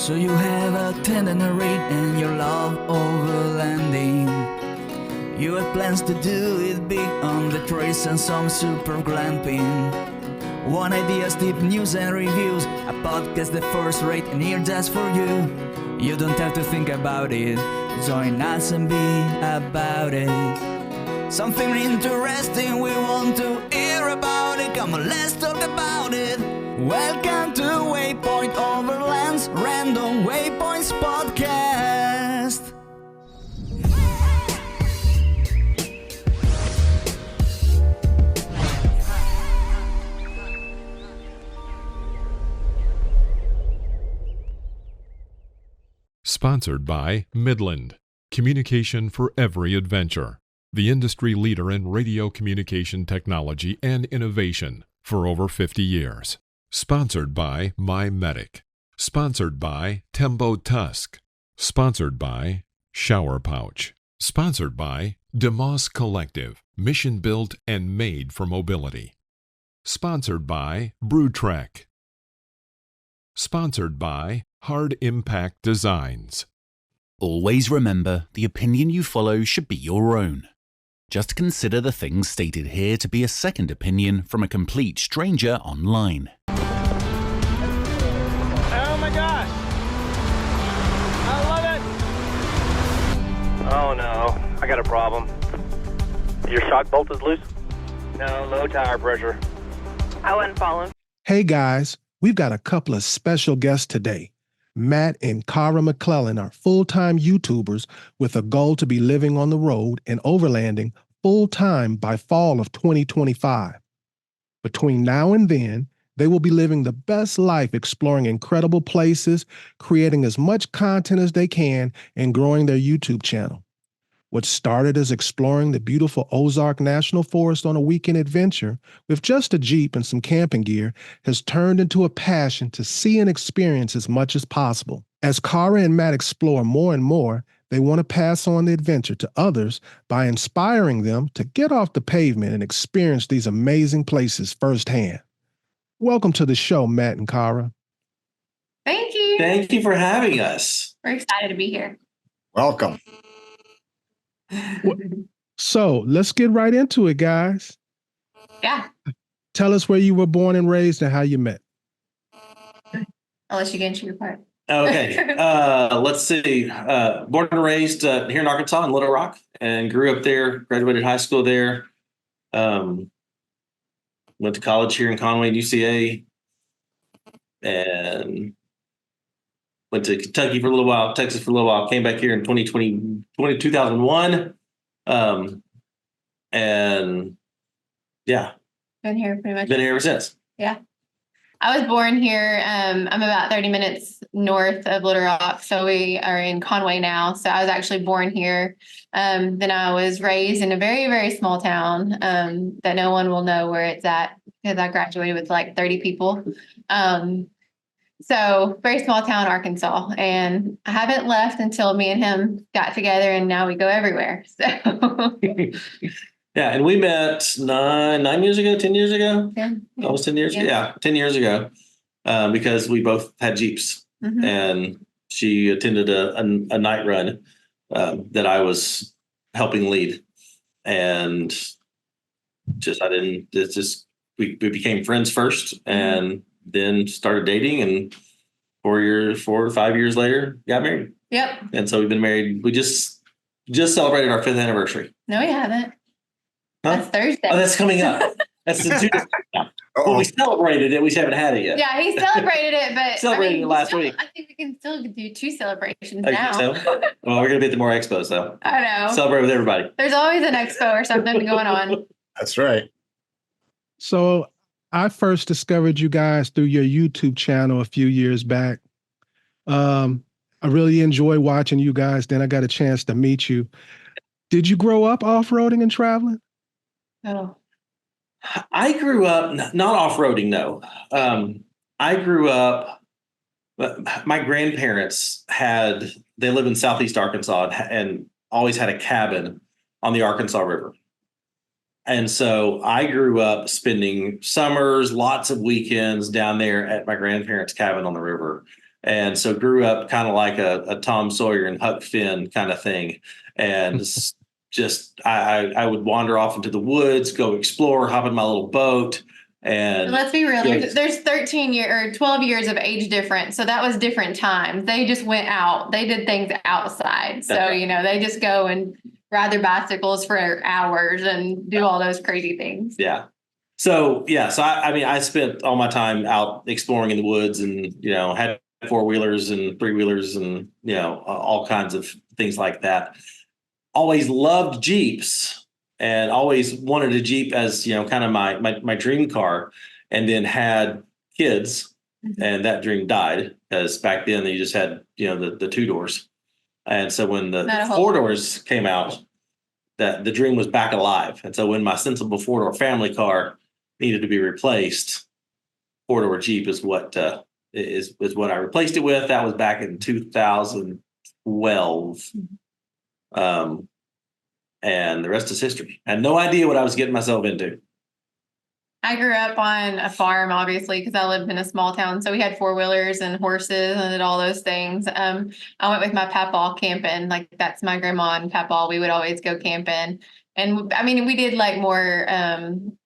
So you have a tender read and you love overlanding. You have plans to do it big on the trails and some super glamping. One ideas, deep news and reviews, a podcast the first rate and here just for you. You don't have to think about it, join us and be about it. Something interesting we want to hear about it, come on let's talk about it. Welcome to Waypoint Overland's Random Waypoints Podcast. Sponsored by Midland, communication for every adventure, the industry leader in radio communication technology and innovation for over 50 years. Sponsored by My Medic. Sponsored by Tembo Tusk. Sponsored by Shower Pouch. Sponsored by DeMoss Collective, mission built and made for mobility. Sponsored by BrewTrek. Sponsored by Hard Impact Designs. Always remember, the opinion you follow should be your own. Just consider the things stated here to be a second opinion from a complete stranger online. Oh my gosh! I love it! Oh no, I got a problem. Your shock bolt is loose? No, low tire pressure. I wasn't following. Hey guys, we've got a couple of special guests today. Matt and Cara McClellan are full-time YouTubers with a goal to be living on the road and overlanding full-time by fall of 2025. Between now and then, they will be living the best life exploring incredible places, creating as much content as they can, and growing their YouTube channel. What started as exploring the beautiful Ozark National Forrest on a weekend adventure with just a Jeep and some camping gear has turned into a passion to see and experience as much as possible. As Cara and Matt explore more and more, they want to pass on the adventure to others by inspiring them to get off the pavement and experience these amazing places firsthand. Welcome to the show, Matt and Cara. Thank you. Thank you for having us. We're excited to be here. Welcome. So let's get right into it, guys. Yeah. Tell us where you were born and raised and how you met. I'll let you get into your part. Okay. Let's see. Born and raised here in Arkansas in Little Rock and grew up there, graduated high school there. Went to college here in Conway and UCA and went to Kentucky for a little while, Texas for a little while, came back here in 2001. And yeah. Been here pretty much. Been here ever since. Yeah. I was born here. I'm about 30 minutes north of Little Rock. So we are in Conway now. So I was actually born here. Then I was raised in a very, very small town that no one will know where it's at because I graduated with like 30 people. So very small town, Arkansas. And I haven't left until me and him got together and now we go everywhere. So yeah. And we met 9 years ago, 10 years ago. yeah. Almost 10 years ago. Yeah, 10 years ago. Because we both had Jeeps and she attended a night run that I was helping lead. And we became friends first and then started dating and 4 or 5 years later got married. Yep. And so we've been married. We just celebrated our 5th anniversary. No, we haven't. Huh? That's Thursday. Oh, that's coming up. That's the 2 days. Well, we celebrated it. We just haven't had it yet. Yeah, he celebrated it, but Celebrated it last week. I think we can still do 2 celebrations I now. think so. Well, we're gonna be at the more expos though. I know. Celebrate with everybody. There's always an expo or something going on. That's right. So I first discovered you guys through your YouTube channel a few years back. I really enjoy watching you guys. Then I got a chance to meet you. Did you grow up off-roading and traveling? Oh. I grew up not off-roading, no. I grew up, my grandparents they live in Southeast Arkansas and always had a cabin on the Arkansas River. And so I grew up spending summers, lots of weekends down there at my grandparents' cabin on the river. And so grew up kind of like a Tom Sawyer and Huck Finn kind of thing. And just I would wander off into the woods, go explore, hop in my little boat. And let's be real, there's 13 or 12 years of age difference. So that was different times. They just went out. They did things outside. So, they just go and ride their bicycles for hours and do all those crazy things. Yeah. So I spent all my time out exploring in the woods and, had 4-wheelers and 3-wheelers and, all kinds of things like that. Always loved Jeeps and always wanted a Jeep as, kind of my dream car, and then had kids and that dream died, because back then you just had, the 2 doors. And so when the 4 doors came out, that the dream was back alive. And so when my sensible 4-door family car needed to be replaced, 4-door Jeep is what is what I replaced it with. That was back in 2012. And the rest is history. I had no idea what I was getting myself into. I grew up on a farm, obviously, because I lived in a small town. So we had 4-wheelers and horses and did all those things. I went with my papaw camping. Like, that's my grandma and papaw. We would always go camping. And we did like more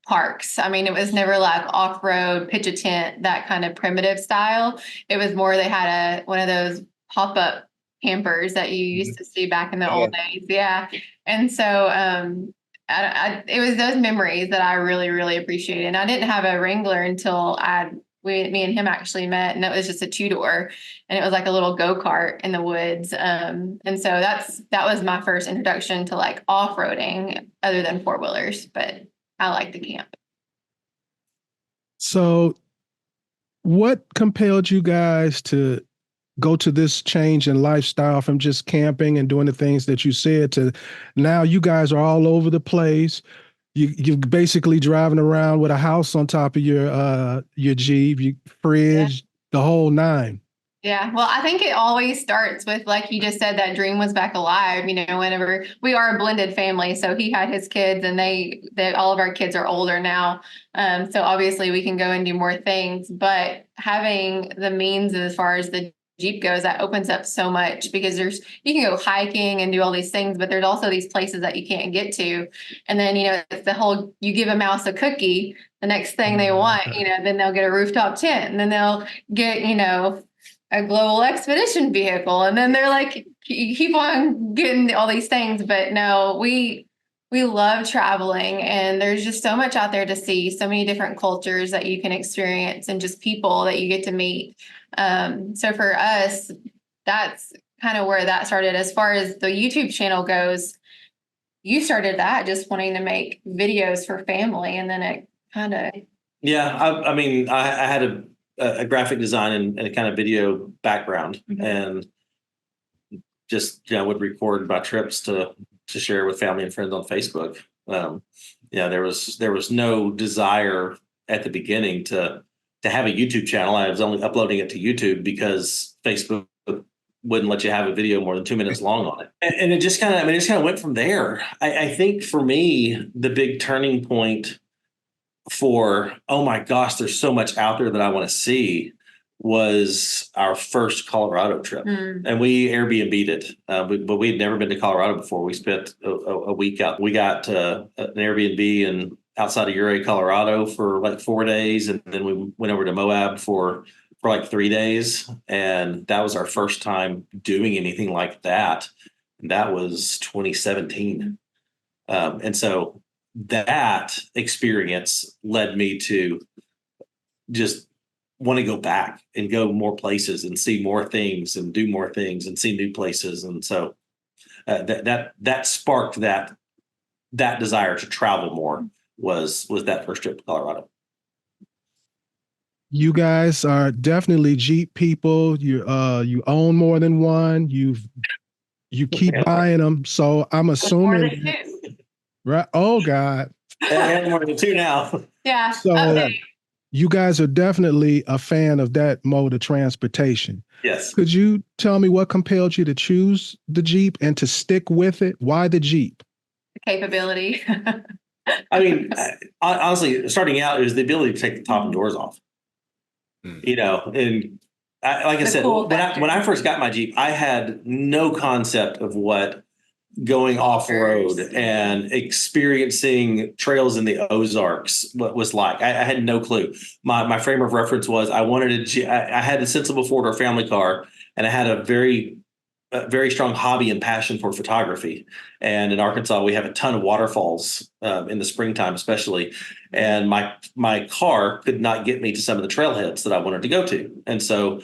parks. It was never like off-road, pitch a tent, that kind of primitive style. It was more, they had one of those pop-up campers that you used to see back in the old days. Yeah. And so it was those memories that I really, really appreciated. And I didn't have a Wrangler until me and him actually met, and it was just a 2-door, and it was like a little go-kart in the woods. And so that was my first introduction to like off-roading other than 4-wheelers, but I like to camp. So what compelled you guys to go to this change in lifestyle from just camping and doing the things that you said to now you guys are all over the place? You're basically driving around with a house on top of your Jeep, your fridge, the whole 9. Yeah. Well, I think it always starts with, like you just said, that dream was back alive, whenever we are a blended family. So he had his kids, and they all of our kids are older now. So obviously we can go and do more things, but having the means as far as the Jeep goes, that opens up so much, because you can go hiking and do all these things, but there's also these places that you can't get to. And then, it's the whole, you give a mouse a cookie, the next thing they want, then they'll get a rooftop tent, and then they'll get, a global expedition vehicle. And then they're like, you keep on getting all these things. But no, we love traveling, and there's just so much out there to see, so many different cultures that you can experience, and just people that you get to meet. So for us, that's kind of where that started. As far as the YouTube channel goes, you started that just wanting to make videos for family, and then it kind of... Yeah, I had a graphic design and a kind of video background, and just would record my trips to share with family and friends on Facebook. There was no desire at the beginning to have a YouTube channel. I was only uploading it to YouTube because Facebook wouldn't let you have a video more than 2 minutes long on it. And it just kind of went from there. I think for me, the big turning point for, oh my gosh, there's so much out there that I want to see, was our first Colorado trip. And we Airbnb'd it, but we had never been to Colorado before. We spent a week out. We got an Airbnb outside of Ouray, Colorado for like 4 days. And then we went over to Moab for like 3 days. And that was our first time doing anything like that. And that was 2017. And so that experience led me to just want to go back and go more places and see more things and do more things and see new places. And so that sparked that desire to travel more was that first trip to Colorado. You guys are definitely Jeep people. You own more than one. You keep buying them. So I'm assuming, right? Oh God. I have more than 2 now. Yeah. So okay. You guys are definitely a fan of that mode of transportation. Yes. Could you tell me what compelled you to choose the Jeep and to stick with it? Why the Jeep? Capability. Honestly, starting out, it was the ability to take the top and doors off. And like I The said, cool when factor. I first got my Jeep, I had no concept of what going off road and experiencing trails in the Ozarks what was like. I had no clue. My frame of reference was I had a sensible Ford or family car, and I had a very strong hobby and passion for photography. And in Arkansas, we have a ton of waterfalls in the springtime, especially. And my car could not get me to some of the trailheads that I wanted to go to, and so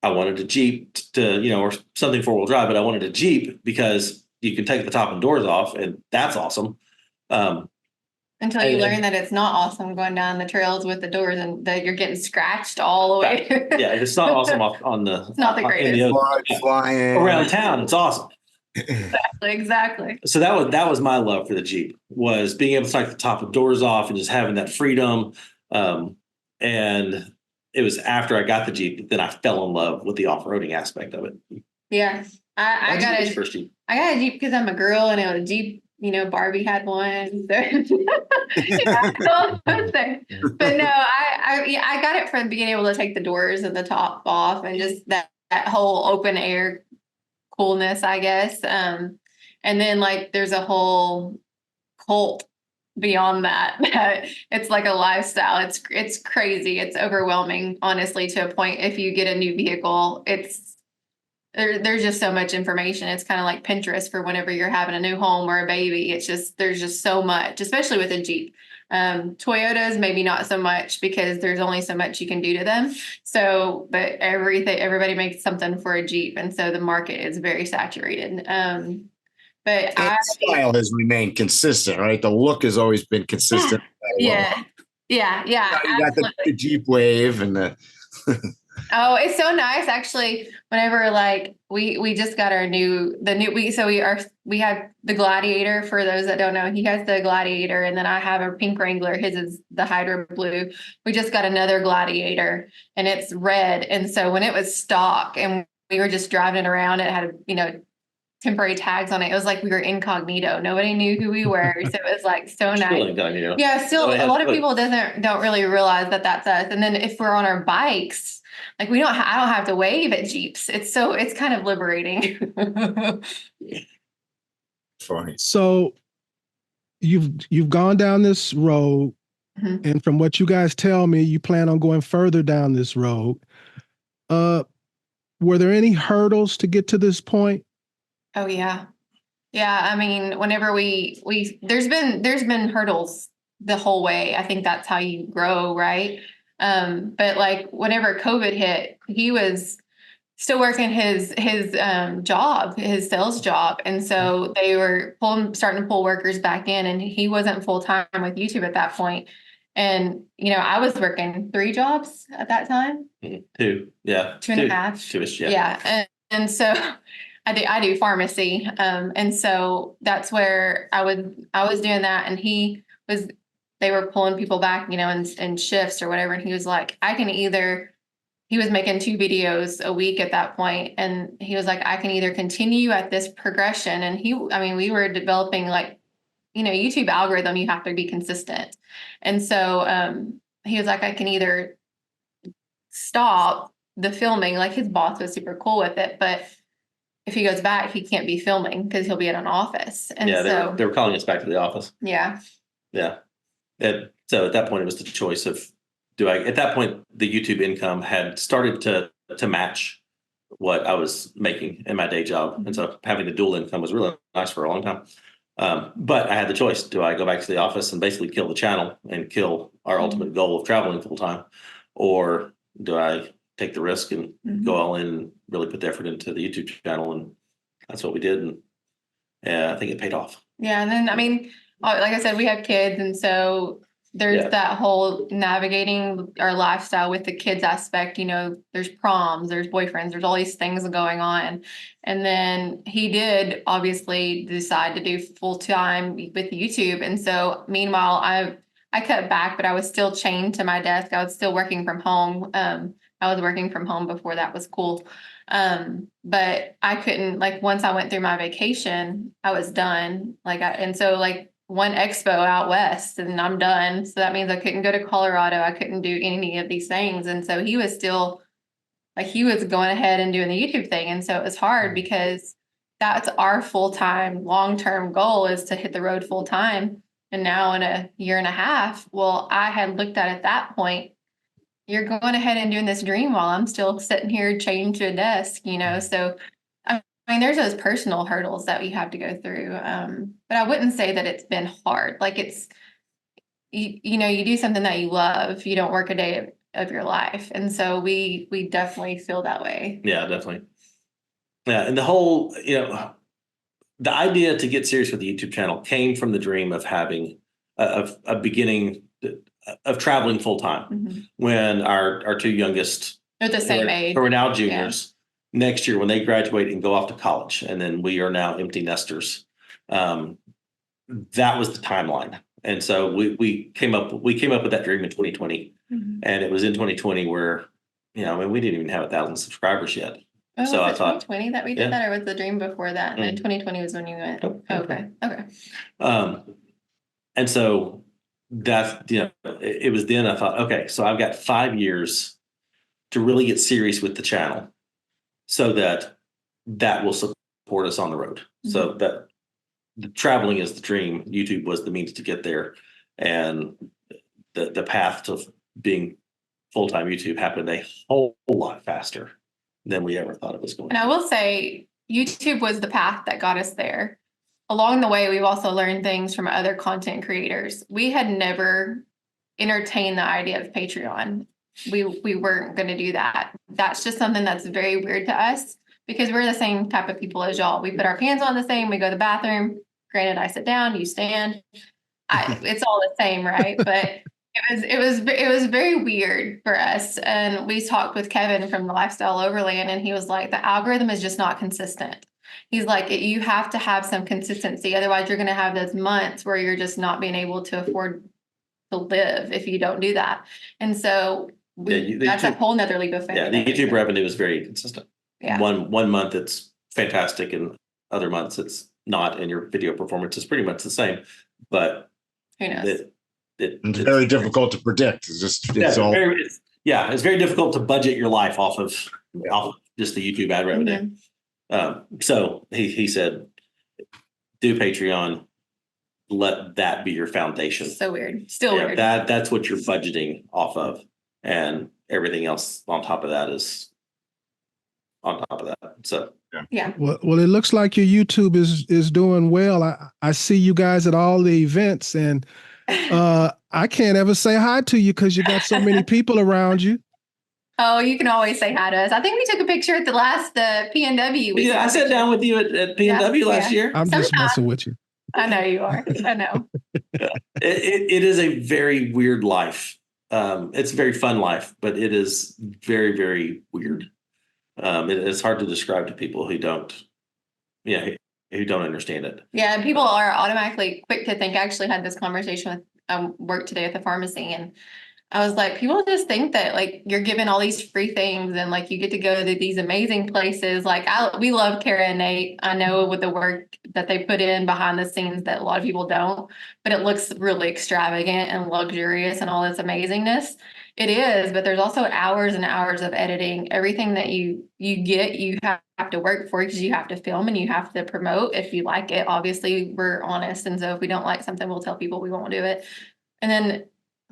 I wanted a Jeep or something 4-wheel drive, but I wanted a Jeep because you can take the top and doors off, and that's awesome. Until you learn that it's not awesome going down the trails with the doors and that you're getting scratched all the way. Yeah, it's not awesome on the. It's not the greatest. Flying around town. It's awesome. Exactly. So that was my love for the Jeep, was being able to take the top of doors off and just having that freedom. And it was after I got the Jeep that I fell in love with the off-roading aspect of it. Yeah. I got a first Jeep. I got a Jeep because I'm a girl, and it was a Jeep, Barbie had one. So all those things. But no, I got it from being able to take the doors and the top off, and just that whole open air coolness, I guess. And then like there's a whole cult beyond that. It's like a lifestyle. It's crazy. It's overwhelming, honestly, to a point. If you get a new vehicle, there's just so much information. It's kind of like Pinterest for whenever you're having a new home or a baby. There's just so much, especially with a Jeep. Toyotas, maybe not so much, because there's only so much you can do to them. So, but everybody makes something for a Jeep. And so the market is very saturated. But style has remained consistent, right? The look has always been consistent. Yeah. You got the Jeep Wave and the. Oh, it's so nice, actually. Whenever like we just got we have the Gladiator. For those that don't know, he has the Gladiator, and then I have a pink Wrangler. His is the Hydro Blue. We just got another Gladiator, and it's red. And so when it was stock and we were just driving it around, it had temporary tags on it. It was like we were incognito. Nobody knew who we were. So it was like so nice. Still incognito. Yeah, still a lot of people don't really realize that that's us. And then if we're on our bikes, like I don't have to wave at Jeeps. It's kind of liberating. Funny. So you've gone down this road, Mhm. and from what you guys tell me, you plan on going further down this road. Were there any hurdles to get to this point? Oh yeah. Yeah. I mean, whenever there's been hurdles the whole way. I think that's how you grow, right? But like whenever COVID hit, he was still working his job, his sales job. And so they were starting to pull workers back in, and he wasn't full time with YouTube at that point. And, I was working 3 jobs at that time. 2. Yeah. 2.5. 2-ish, yeah. Yeah. And so I do pharmacy. And so that's where I was doing that. And they were pulling people back, in shifts or whatever. And he was like, he was making 2 videos a week at that point. And he was like, I can either continue at this progression. And we were developing like, YouTube algorithm, you have to be consistent. And so he was like, I can either stop the filming. Like his boss was super cool with it, but if he goes back, he can't be filming because he'll be in an office. And yeah, they were calling us back to the office. Yeah. Yeah. And so at that point, it was the choice of at that point, the YouTube income had started to match what I was making in my day job. And so having the dual income was really nice for a long time. But I had the choice. Do I go back to the office and basically kill the channel and kill our ultimate goal of traveling full time? Or do I take the risk and go all in and really put the effort into the YouTube channel? And that's what we did. And I think it paid off. Yeah. And then, like I said, we have kids. And so there's that whole navigating our lifestyle with the kids aspect. There's proms, there's boyfriends, there's all these things going on. And then he did obviously decide to do full time with YouTube. And so meanwhile, I cut back, but I was still chained to my desk. I was still working from home. I was working from home before that was cool. But I couldn't, like, once I went through my vacation, I was done. And so one expo out west and I'm done. So that means I couldn't go to Colorado. I couldn't do any of these things. And so he was still Like he was going ahead and doing the YouTube thing. And so it was hard because that's our full-time, long-term goal is to hit the road full-time. And now in a year and a half, well, I had looked at that point, you're going ahead and doing this dream while I'm still sitting here chained to a desk, So, I mean, there's those personal hurdles that you have to go through. But I wouldn't say that it's been hard. Like it's, you do something that you love, you don't work a day of your life. And so we definitely feel that way. Yeah, definitely. Yeah. And the whole, the idea to get serious with the YouTube channel came from the dream of having a beginning of traveling full time when our two youngest are the same age, who are now juniors, next year when they graduate and go off to college, and then we are now empty nesters. That was the timeline, and so we came up with that dream in 2020, and it was in 2020 where we didn't even have 1,000 subscribers yet. Oh, so was I thought 2020 that we did that, or was the dream before that? And then 2020 was when you went. Oh, okay. And so that's it was then I thought, okay, so I've got 5 years to really get serious with the channel, so that will support us on the road. So that the traveling is the dream. YouTube was the means to get there, and the path to being full-time YouTube happened a whole lot faster than we ever thought it was going. And I will say, YouTube was the path that got us there. Along the way, we've also learned things from other content creators. We had never entertained the idea of Patreon. We weren't going to do that. That's just something that's very weird to us because we're the same type of people as y'all. We put our pants on the same. We go to the bathroom. Granted, I sit down, you stand. It's all the same, right? But it was very weird for us. And we talked with Kevin from the Lifestyle Overland, and he was like, the algorithm is just not consistent. He's like, you have to have some consistency. Otherwise, you're going to have those months where you're just not being able to afford to live if you don't do that. And so that's a whole nother leap of faith. Yeah, the YouTube revenue is very consistent. Yeah. One month it's fantastic, and other months it's not, and your video performance is pretty much the same. But who knows? It's very difficult to predict. It's very difficult to budget your life off of just the YouTube ad revenue. So he said, do Patreon, let that be your foundation. So weird. Still weird. That's what you're budgeting off of, and everything else on top of that is on top of that. So yeah. Well, it looks like your YouTube is doing well. I see you guys at all the events, and I can't ever say hi to you because you got so many people around you. Oh, you can always say hi to us. I think we took a picture at the last PNW. I sat down with you at PNW last year. I'm just messing with you. I know you are. I know. It is a very weird life. It's a very fun life, but it is very, very weird. It's hard to describe to people who don't understand it. Yeah, and people are automatically quick to think. I actually had this conversation with work today at the pharmacy, and I was like, people just think that like you're given all these free things and like you get to go to these amazing places. Like we love Cara and Nate. I know with the work that they put in behind the scenes that a lot of people don't, but it looks really extravagant and luxurious and all this amazingness. It is, but there's also hours and hours of editing. Everything that you get, you have to work for because you have to film and you have to promote if you like it. Obviously, we're honest. And so if we don't like something, we'll tell people we won't do it. And then,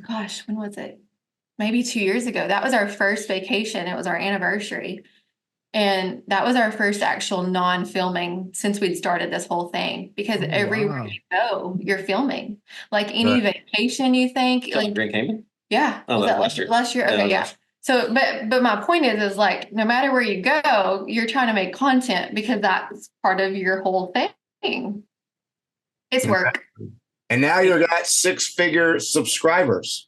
gosh, when was it? Maybe 2 years ago. That was our first vacation. It was our anniversary. And that was our first actual non-filming since we'd started this whole thing. Because everywhere you go, you're filming. Like any vacation you think. Like Grand Cayman? Yeah. Oh, was that last year. Last year? Okay, yeah. So, but my point is like, no matter where you go, you're trying to make content because that's part of your whole thing. It's work. And now you got 6-figure subscribers.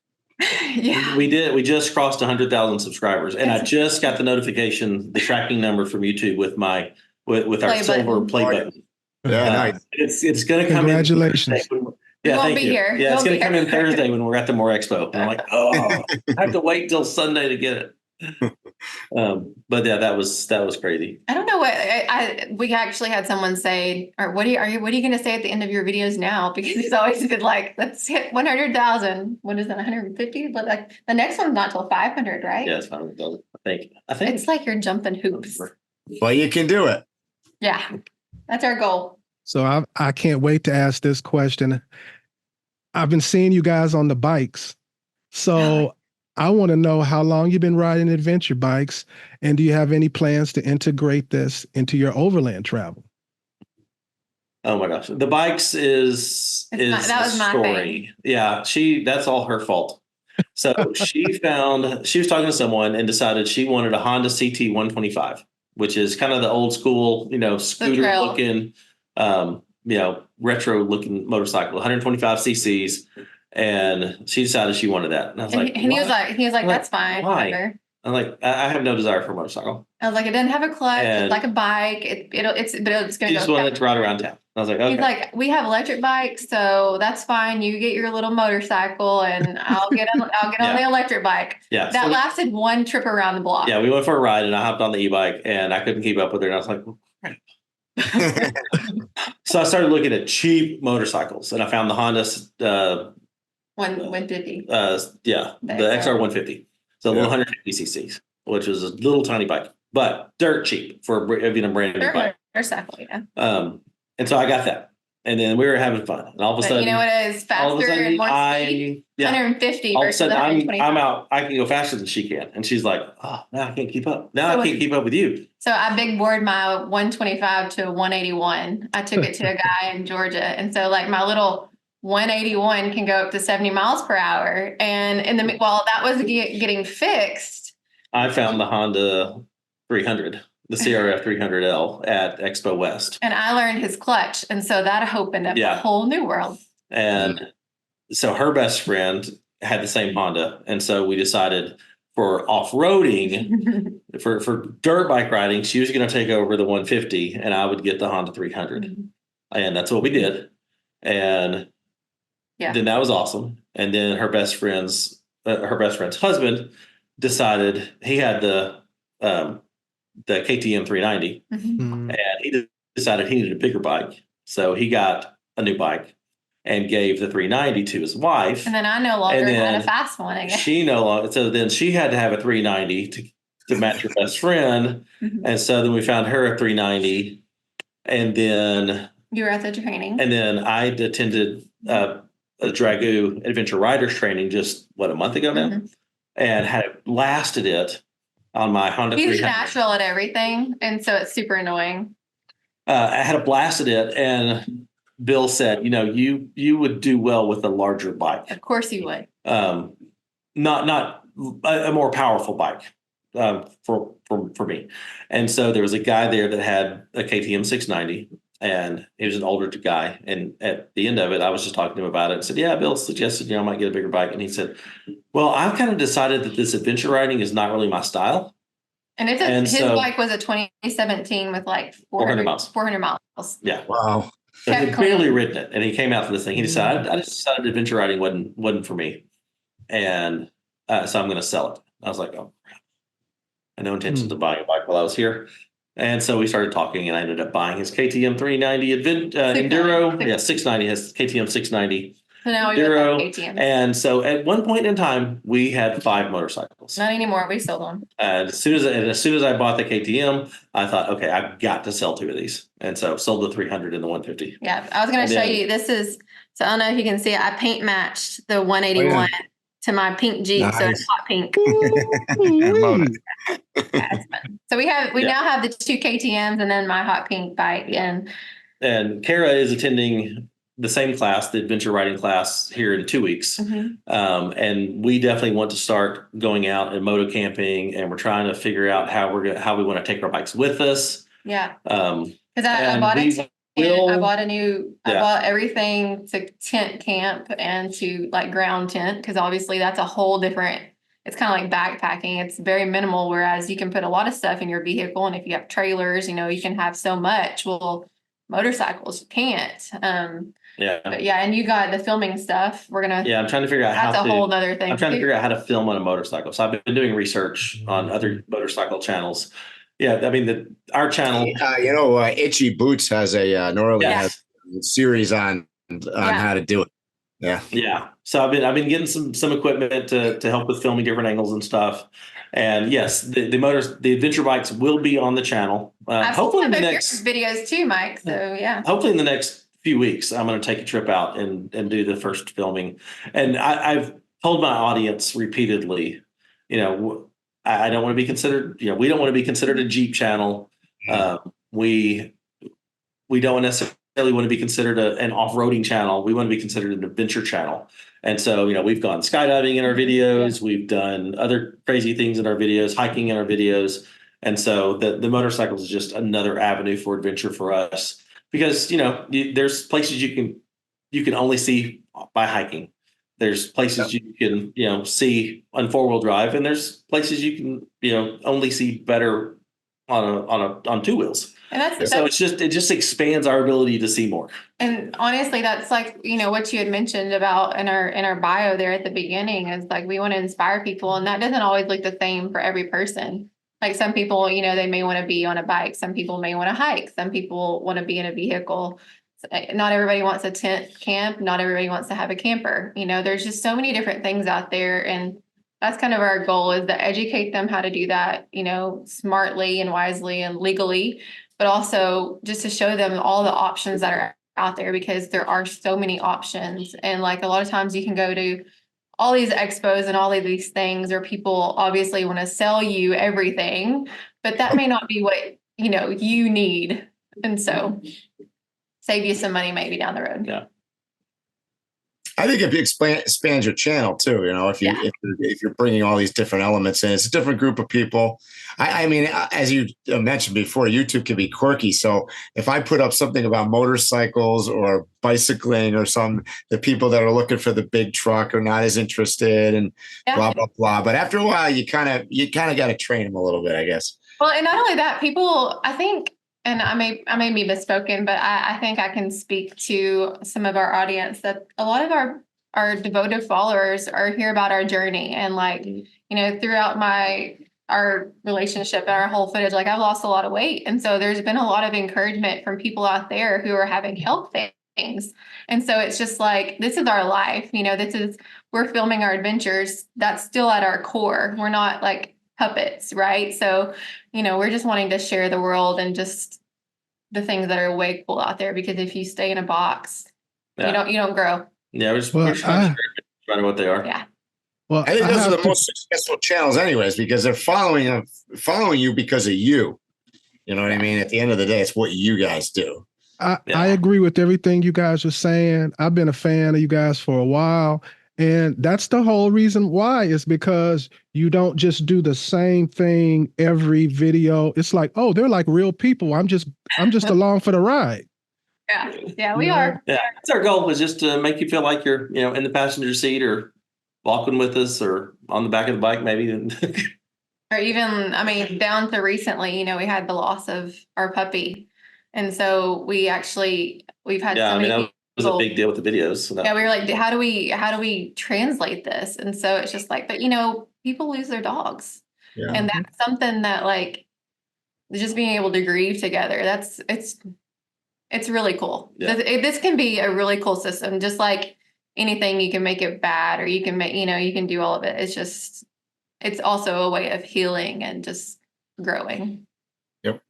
Yeah. We did. We just crossed 100,000 subscribers, and I just got the notification, the tracking number from YouTube with our silver play button. Yeah, nice. It's going to come. Congratulations. Yeah, won't be here. Yeah, it's going to come in Thursday when we're at the More Expo. And I'm like, I have to wait till Sunday to get it. But yeah, that was crazy. I don't know what we actually had someone say, or what are you going to say at the end of your videos now? Because he's always been like, let's hit 100,000. What is that? 150? But like the next one's not till 500, right? Yeah, it's 500,000. I think It's like you're jumping hoops. But you can do it. Yeah, that's our goal. So I can't wait to ask this question. I've been seeing you guys on the bikes. So I want to know how long you've been riding adventure bikes, and do you have any plans to integrate this into your overland travel? Oh my gosh, the bikes is that was my story. thing. Yeah, that's all her fault. So she was talking to someone and decided she wanted a Honda CT 125, which is kind of the old school, scooter looking, retro looking motorcycle, 125 cc's. And she decided she wanted that. And I was like, he was like, that's fine. Why? Whatever. I'm like, I have no desire for a motorcycle. I was like, it doesn't have a clutch. And it's like a bike. It's going to go. She just wanted to ride around town. I was like, okay. He's like, we have electric bikes, so that's fine. You get your little motorcycle, and I'll get on the electric bike. Yeah, that lasted one trip around the block. Yeah, we went for a ride, and I hopped on the e-bike, and I couldn't keep up with her, and I was like, crap. So I started looking at cheap motorcycles, and I found the Honda 150. The XR 150. So a little 150 cc's, which was a little tiny bike, but dirt cheap for a brand new bike. Motorcycle, yeah. And so I got that, and then we were having fun, and all of a sudden, you know what is faster and more speed? 150. All of a sudden, I'm out. I can go faster than she can, and she's like, "Oh, now I can't keep up. Now I can't keep up with you." So I big board my 125 to 181. I took it to a guy in Georgia, and so like my little 181 can go up to 70 miles per hour. And while that was getting fixed, I found the Honda 300. The CRF 300L at Expo West. And I learned his clutch. And so that opened up a whole new world. And so her best friend had the same Honda. And so we decided for off-roading, for dirt bike riding, she was going to take over the 150 and I would get the Honda 300. Mm-hmm. And that's what we did. And then that was awesome. And then her best friend's husband decided he had the KTM 390, and he decided he needed a bigger bike. So he got a new bike and gave the 390 to his wife. And then I no longer had a fast one again. She no longer. So then she had to have a 390 to match her best friend. Mm-hmm. And so then we found her a 390. And then you were at the training. And then I attended a Dragoo Adventure Riders training just a month ago now, and had blasted it on my Honda 300. He's natural at everything, and so it's super annoying. I had blasted it, and Bill said, you would do well with a larger bike. Of course you would. Not a more powerful bike for me. And so there was a guy there that had a KTM 690, and he was an older guy. And at the end of it, I was just talking to him about it and said, yeah, Bill suggested, I might get a bigger bike. And he said, well, I've kind of decided that this adventure riding is not really my style. And his bike was a 2017 with like 400 miles. 400 miles. Yeah. Wow. So he'd barely ridden it. And he came out for this thing. He decided, I just decided adventure riding wasn't for me. And so I'm going to sell it. I was like, oh, crap. I had no intention to buy a bike while I was here. And so we started talking, and I ended up buying his KTM 390 Enduro. 690 has KTM 690. So now we Enduro. both have KTM. And so at one point in time, we had 5 motorcycles. Not anymore. We sold them. And as soon as I bought the KTM, I thought, okay, I've got to sell 2 of these. And so sold the 300 and the 150. Yeah, I was going to show you. This is, so I don't know if you can see it. I paint matched the 181 to my pink Jeep. Nice. So it's hot pink. So we now have the 2 KTMs and then my hot pink bike. And Cara is attending the same class, the adventure riding class, here in 2 weeks. And we definitely want to start going out and moto camping, and we're trying to figure out how we want to take our bikes with us. Yeah. Because I bought it. I bought everything to tent camp and to like ground tent, because obviously that's a whole different, it's kind of like backpacking. It's very minimal, whereas you can put a lot of stuff in your vehicle. And if you have trailers, you can have so much. Well, motorcycles. You can't. But Yeah. and you got the filming stuff. We're gonna. Yeah. I'm trying to figure out That's how a whole nother thing. I'm trying to figure out how to film on a motorcycle. So I've been doing research on other motorcycle channels. Yeah. I mean, our channel. Itchy Boots has Norley has a series on how to do it. Yeah. Yeah. So I've been getting some equipment to help with filming different angles and stuff. And yes, the adventure bikes will be on the channel. Hopefully in the next videos too, Mike. So yeah. Hopefully in the next few weeks, I'm going to take a trip out and do the first filming. And I've told my audience repeatedly, I don't want to be considered, we don't want to be considered a Jeep channel. We don't necessarily want to be considered an off-roading channel. We want to be considered an adventure channel. And so, we've gone skydiving in our videos. We've done other crazy things in our videos, hiking in our videos. And so the motorcycles is just another avenue for adventure for us because, there's places you can only see by hiking. There's places you can, see on 4-wheel drive, and there's places you can, only see better on 2 wheels. And so it just expands our ability to see more. And honestly, that's like, what you had mentioned about in our bio there at the beginning is like, we want to inspire people, and that doesn't always look the same for every person. Like some people, they may want to be on a bike. Some people may want to hike. Some people want to be in a vehicle. Not everybody wants a tent camp. Not everybody wants to have a camper. There's just so many different things out there. And that's kind of our goal, is to educate them how to do that, smartly and wisely and legally, but also just to show them all the options that are out there, because there are so many options. And like a lot of times you can go to all these expos and all of these things, or people obviously want to sell you everything, but that may not be what, you need. And so save you some money maybe down the road. Yeah. I think it expands your channel too. If you're bringing all these different elements in, it's a different group of people. I mean, as you mentioned before, YouTube can be quirky. So if I put up something about motorcycles or bicycling or the people that are looking for the big truck are not as interested, and blah blah blah. But after a while, you kind of got to train them a little bit, I guess. Well, and not only that, people, I think. And I may be misspoken, but I think I can speak to some of our audience that a lot of our devoted followers are here about our journey. And like, throughout our relationship and our whole footage, like I've lost a lot of weight. And so there's been a lot of encouragement from people out there who are having health things. And so it's just like, this is our life. We're filming our adventures. That's still at our core. We're not like puppets, right? So, we're just wanting to share the world and just the things that are way cool out there, because if you stay in a box, you don't grow. Yeah, we're just trying to what they are. Yeah. Well, I think those are the most successful channels anyways, because they're following you because of you. You know what I mean? At the end of the day, it's what you guys do. I agree with everything you guys are saying. I've been a fan of you guys for a while. And that's the whole reason why, is because you don't just do the same thing every video. It's like, oh, they're like real people. I'm just along for the ride. Yeah, we are. Yeah, that's our goal, is just to make you feel like you're, in the passenger seat or walking with us or on the back of the bike, maybe. Or even, down to recently, we had the loss of our puppy. And so we've had so many was a big deal with the videos. So we were like, how do we translate this? And so it's just like, but people lose their dogs. Yeah. And that's something that like just being able to grieve together, it's really cool. Yeah. This can be a really cool system. Just like anything, you can make it bad, or you can make, you can do all of it. It's also a way of healing and just growing. Yep.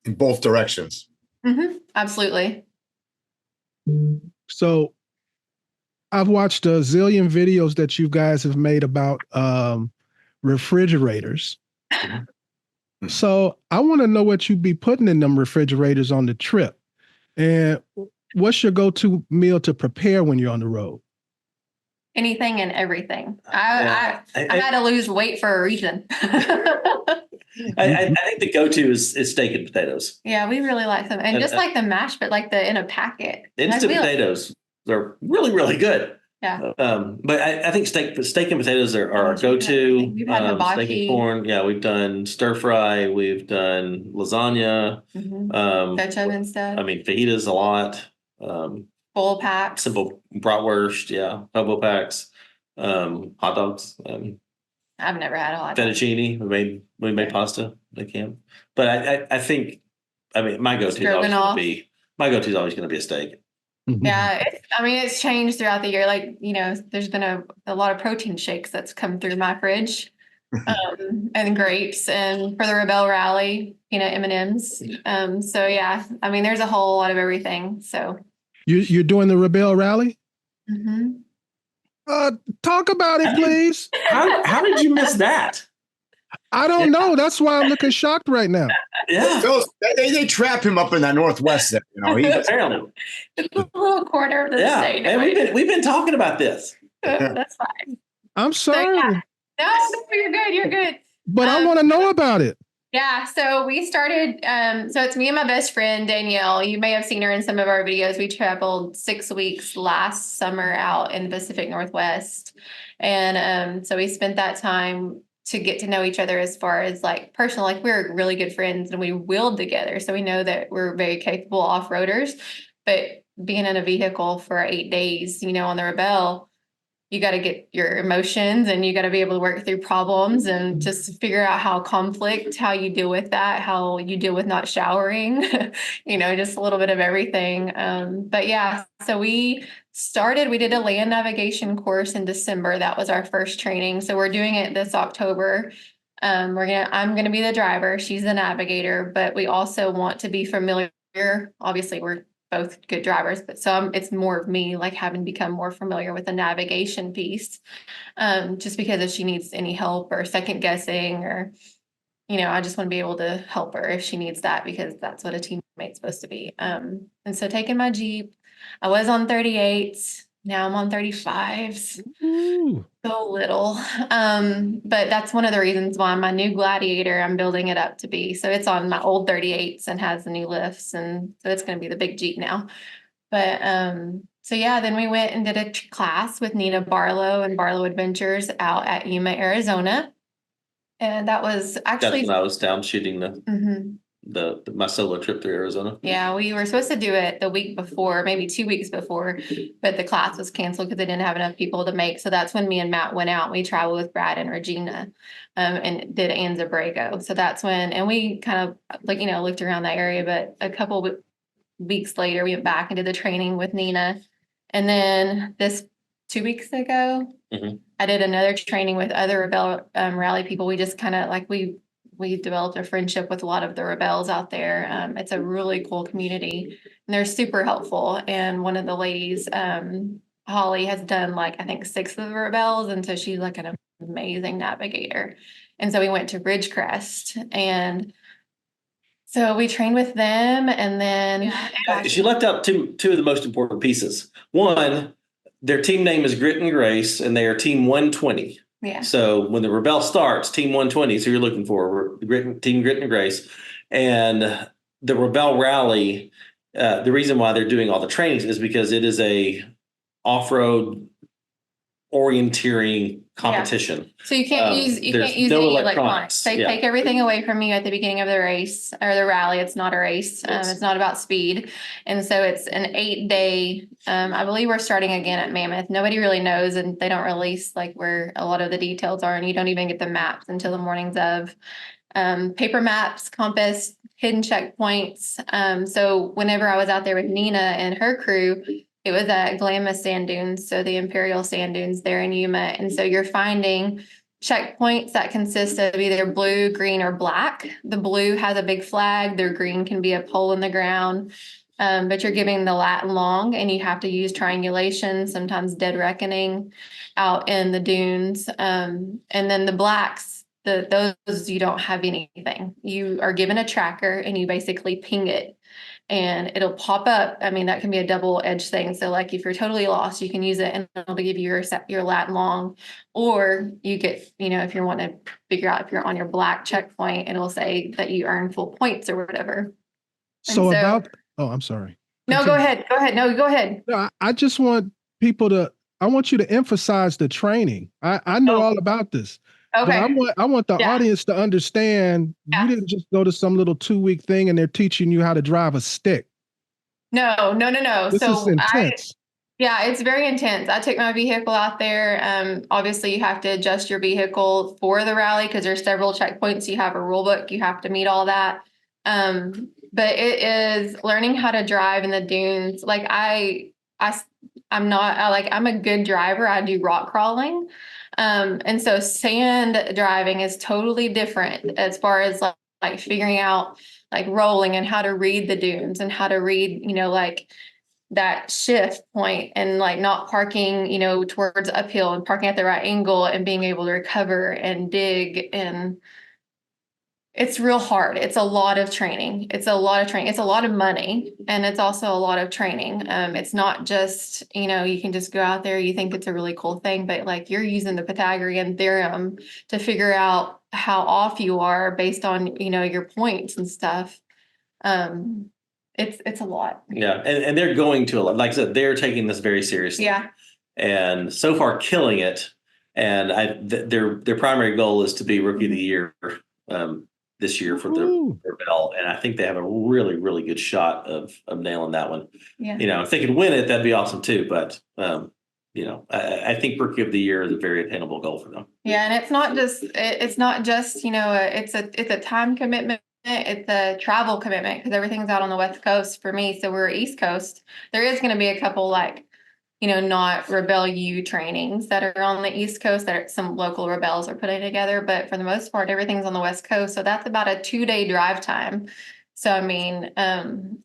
In both directions. Mm-hmm. Absolutely. So I've watched a zillion videos that you guys have made about refrigerators. So I want to know what you be putting in them refrigerators on the trip. And what's your go-to meal to prepare when you're on the road? Anything and everything. I had to lose weight for a reason. I think the go-to is steak and potatoes. Yeah, we really like them. And just like the mashed, but like in a packet. Instant potatoes. They're really, really good. Yeah. But I think steak and potatoes are our go-to. We've had Steak and hibachi. corn. Yeah, we've done stir fry. We've done lasagna. Dutch oven stuff. I mean, fajitas a lot. Full packs. Simple bratwurst. Yeah, hobo packs. Hot dogs. I've never had a hot dog. Fettuccine. We made pasta at camp. But I think, I mean, my go-to is always going to be a steak. Yeah, it's changed throughout the year. Like, there's been a lot of protein shakes that's come through my fridge, and grapes, and for the Rebelle Rally, peanut M&Ms. So yeah, there's a whole lot of everything. So you're doing the Rebelle Rally? Mm-hmm. Talk about it, please. How did you miss that? I don't know. That's why I'm looking shocked right now. Yeah, they trap him up in the Northwest. Apparently, it's a little corner of the state. And we've been talking about this. That's fine. I'm sorry. So, yeah. No, you're good. You're good. But I want to know about it. Yeah, so we started, so it's me and my best friend, Danielle. You may have seen her in some of our videos. We traveled 6 weeks last summer out in the Pacific Northwest. And so we spent that time to get to know each other as far as like personal, like we're really good friends and we wheeled together. So we know that we're very capable off-roaders, but being in a vehicle for 8 days, on the Rebelle, you got to get your emotions and you got to be able to work through problems and just figure out how you deal with that, how you deal with not showering, just a little bit of everything. But yeah, so we did a land navigation course in December. That was our first training. So we're doing it this October. I'm going to be the driver. She's the navigator, but we also want to be familiar. Obviously we're both good drivers, but it's more of me like having become more familiar with the navigation piece, just because if she needs any help or second guessing or, I just want to be able to help her if she needs that, because that's what a teammate's supposed to be. And so taking my Jeep, I was on 38s. Now I'm on 35s. Ooh. So little. But that's one of the reasons why my new Gladiator, I'm building it up to be. So it's on my old 38s and has the new lifts. And so it's going to be the big Jeep now. But so yeah, then we went and did a class with Nina Barlow and Barlow Adventures out at Yuma, Arizona. And that was actually. That's when I was down shooting my solo trip through Arizona. Yeah, we were supposed to do it the week before, maybe 2 weeks before, but the class was canceled because they didn't have enough people to make. So that's when me and Matt went out. We traveled with Brad and Regina, and did Anza Borrego. So that's when, and we kind of looked around that area. But a couple of weeks later, we went back and did the training with Nina, and then this 2 weeks ago, I did another training with other Rebelle Rally people. We just kind of we developed a friendship with a lot of the Rebelles out there. It's a really cool community and they're super helpful. And one of the ladies, Holly, has done I think 6 of the Rebelles. And so she's like an amazing navigator. And so we went to Ridgecrest, and so we trained with them. And then she left out two of the most important pieces. One, their team name is Grit and Grace, and they are Team 120. Yeah. So when the Rebelle starts, Team 120, so you're looking for Team Grit and Grace. And the Rebelle Rally, the reason why they're doing all the trainings is because it is a off-road orienteering competition. Yeah. So you can't use any electronics. They take everything away from you at the beginning of the race or the rally. It's not a race. It's not about speed. And so it's an 8-day, I believe we're starting again at Mammoth. Nobody really knows, and they don't release where a lot of the details are, and you don't even get the maps until the mornings of. Paper maps, compass, hidden checkpoints. So whenever I was out there with Nina and her crew, it was at Glamis Sand Dunes, so the Imperial Sand Dunes there in Yuma. And so you're finding checkpoints that consist of either blue, green, or black. The blue has a big flag. Their green can be a pole in the ground. But you're giving the lat and long, and you have to use triangulation, sometimes dead reckoning out in the dunes. And then the blacks, those you don't have anything. You are given a tracker and you basically ping it and it'll pop up. I mean, that can be a double-edged thing. So if you're totally lost, you can use it and it'll give you your lat and long, or you get, if you want to figure out if you're on your black checkpoint, it'll say that you earn full points or whatever. Oh, I'm sorry. No, go ahead. No, go ahead. No, I just want people to I want you to emphasize the training. I know all about this. Okay. But I want the audience to understand you didn't just go to some little 2-week thing and they're teaching you how to drive a stick. No. This is intense. Yeah, it's very intense. I took my vehicle out there. Obviously, you have to adjust your vehicle for the rally because there's several checkpoints. You have a rule book. You have to meet all that. But it is learning how to drive in the dunes. Like I'm a good driver. I do rock crawling. And so sand driving is totally different as far as like figuring out like rolling and how to read the dunes and how to read, like that shift point and like not parking, towards uphill and parking at the right angle and being able to recover and dig. And it's real hard. It's a lot of training. It's a lot of money. And it's also a lot of training. It's not just, you can just go out there, you think it's a really cool thing, but like you're using the Pythagorean theorem to figure out how off you are based on, your points and stuff. It's a lot. Yeah. And they're going to a lot. Like I said, they're taking this very seriously. Yeah. And so far killing it. And their primary goal is to be Rookie of the Year this year for the REBELLE. And I think they have a really, really good shot of nailing that one. Yeah. If they could win it, that'd be awesome too. But, I think Rookie of the Year is a very attainable goal for them. Yeah. And it's not just, it's a time commitment. It's a travel commitment because everything's out on the West Coast for me. So we're East Coast. There is going to be a couple not REBELLE U trainings that are on the East Coast that some local REBELLEs are putting together. But for the most part, everything's on the West Coast. So that's about a 2-day drive time. So, I mean,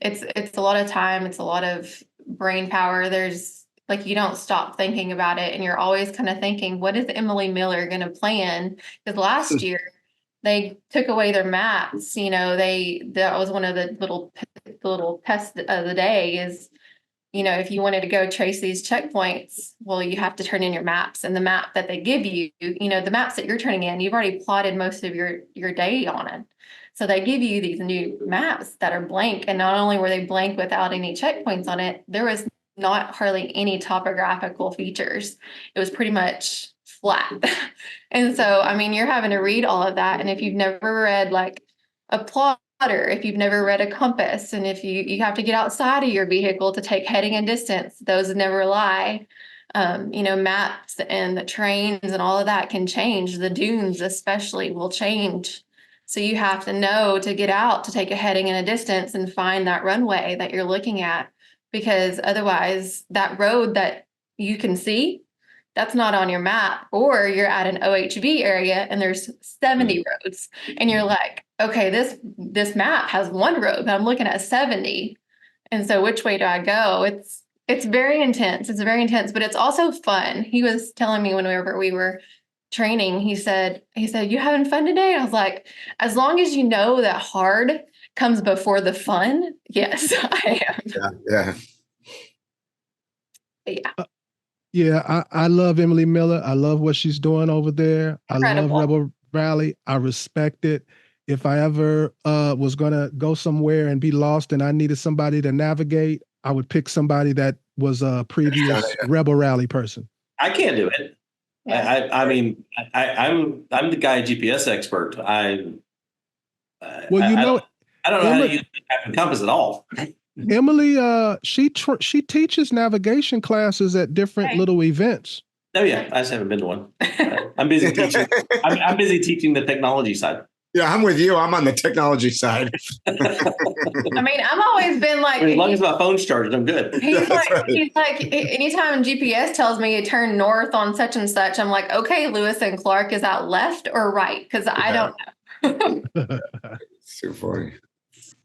it's a lot of time. It's a lot of brain power. There's you don't stop thinking about it. And you're always kind of thinking, what is Emily Miller going to plan? Because last year they took away their maps. That was one of the little tests of the day is, if you wanted to go trace these checkpoints, well, you have to turn in your maps, and the map that they give you, the maps that you're turning in, you've already plotted most of your day on it. So they give you these new maps that are blank. And not only were they blank without any checkpoints on it, there was not hardly any topographical features. It was pretty much flat. And so, I mean, you're having to read all of that. And if you've never read a plotter, if you've never read a compass, and if you have to get outside of your vehicle to take heading and distance, those never lie. Maps and the trains and all of that can change. The dunes especially will change. So you have to know to get out to take a heading and a distance and find that runway that you're looking at, because otherwise that road that you can see, that's not on your map, or you're at an OHV area and there's 70 roads and you're like, okay, this map has one road, but I'm looking at 70. And so which way do I go? It's very intense. It's very intense, but it's also fun. He was telling me whenever we were training, he said, you having fun today? I was like, as long as you know that hard comes before the fun. Yes, I am. Yeah. I love Emily Miller. I love what she's doing over there. Incredible. I love Rebel Rally. I respect it. If I ever was going to go somewhere and be lost and I needed somebody to navigate, I would pick somebody that was a previous Rebel Rally person. I can't do it. Yeah. I'm the guy GPS expert. I don't know how to use the compass at all. Emily, she teaches navigation classes at different little events. Oh yeah, I just haven't been to one. I'm busy teaching. I'm busy teaching the technology side. Yeah, I'm with you. I'm on the technology side. I mean, I've always been like, as long as my phone's charged, I'm good. He's like, anytime GPS tells me to turn north on such and such, I'm like, okay, Lewis and Clark, is that left or right? Because I don't know. So funny.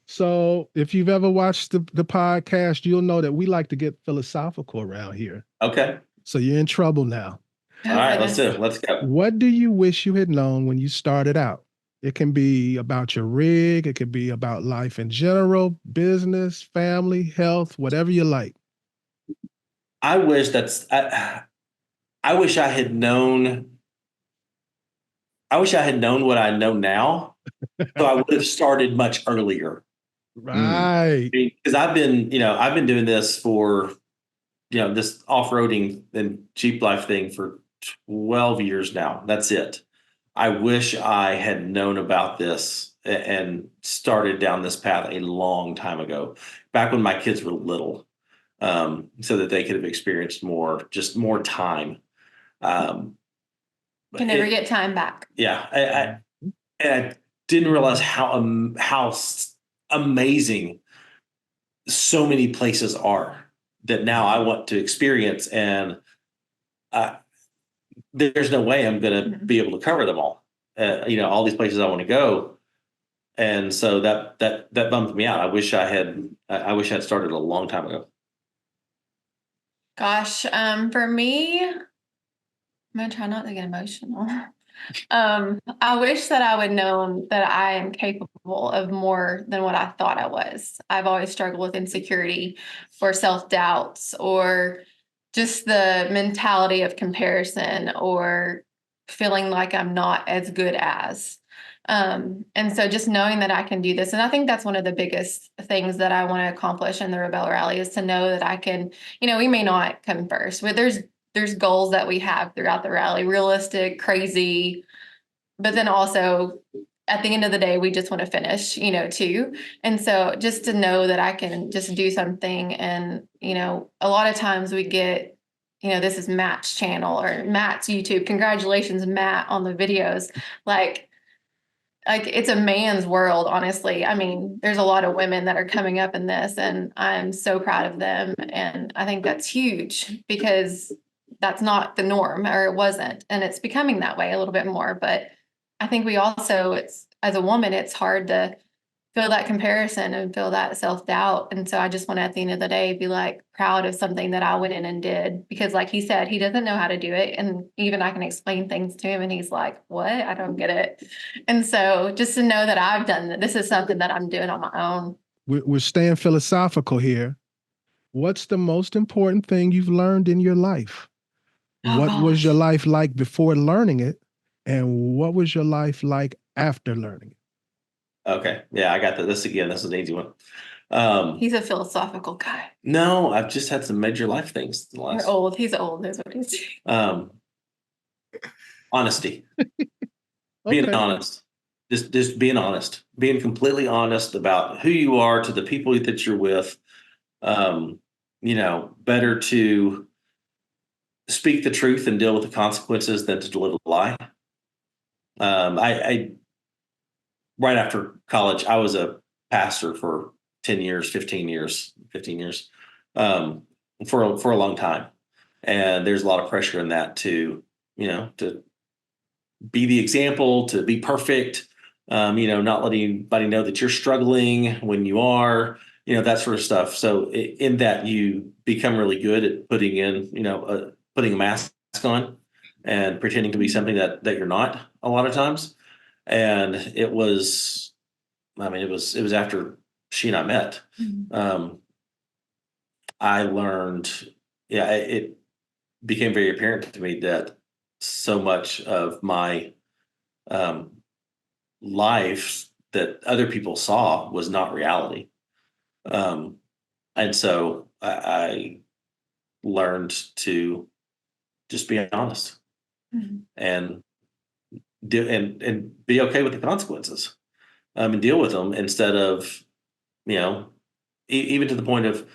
So if you've ever watched the podcast, you'll know that we like to get philosophical around here. Okay. So you're in trouble now. All right, let's do it. Let's go. What do you wish you had known when you started out? It can be about your rig. It could be about life in general, business, family, health, whatever you like. I wish I had known. I wish I had known what I know now, so I would have started much earlier. Right. Because I've been doing this for this off-roading and Jeep life thing for 12 years now. That's it. I wish I had known about this and started down this path a long time ago, back when my kids were little, so that they could have experienced more time. Can never get time back. Yeah. I didn't realize how amazing so many places are that now I want to experience, and there's no way I'm going to be able to cover them all. All these places I want to go, and so that bums me out. I wish I had started a long time ago. Gosh, for me, I'm gonna try not to get emotional. I wish that I would know that I am capable of more than what I thought I was. I've always struggled with insecurity or self-doubts or just the mentality of comparison or feeling like I'm not as good as. And so just knowing that I can do this, and I think that's one of the biggest things that I want to accomplish in the Rebelle Rally is to know that I can, we may not come first, but there's goals that we have throughout the rally, realistic, crazy, but then also at the end of the day, we just want to finish, too. And so just to know that I can just do something. And, a lot of times we get, this is Matt's channel or Matt's YouTube. Congratulations, Matt, on the videos. Like it's a man's world, honestly. I mean, there's a lot of women that are coming up in this, and I'm so proud of them. And I think that's huge because that's not the norm, or it wasn't. And it's becoming that way a little bit more. But I think we also, as a woman, it's hard to feel that comparison and feel that self-doubt. And so I just want to, at the end of the day, be like proud of something that I went in and did, because like he said, he doesn't know how to do it. And even I can explain things to him and he's like, what? I don't get it. And so just to know that I've done that, this is something that I'm doing on my own. We're staying philosophical here. What's the most important thing you've learned in your life? What was your life like before learning it? And what was your life like after learning it? Okay. Yeah, I got this again. This is an easy one. He's a philosophical guy. No, I've just had some major life things. You're old. He's old. That's what he's saying. Honesty. Being honest. Just being honest. Being completely honest about who you are to the people that you're with. Better to speak the truth and deal with the consequences than to live a lie. I right after college, I was a pastor for 10 years, 15 years, for a long time. And there's a lot of pressure in that to be the example, to be perfect, not letting anybody know that you're struggling when you are, that sort of stuff. So in that, you become really good at putting a mask on and pretending to be something that you're not a lot of times. And it was after she and I met. Mm-hmm. I learned, it became very apparent to me that so much of my life that other people saw was not reality. And so I learned to just be honest. Mm-hmm. and be okay with the consequences, and deal with them instead of, even to the point of,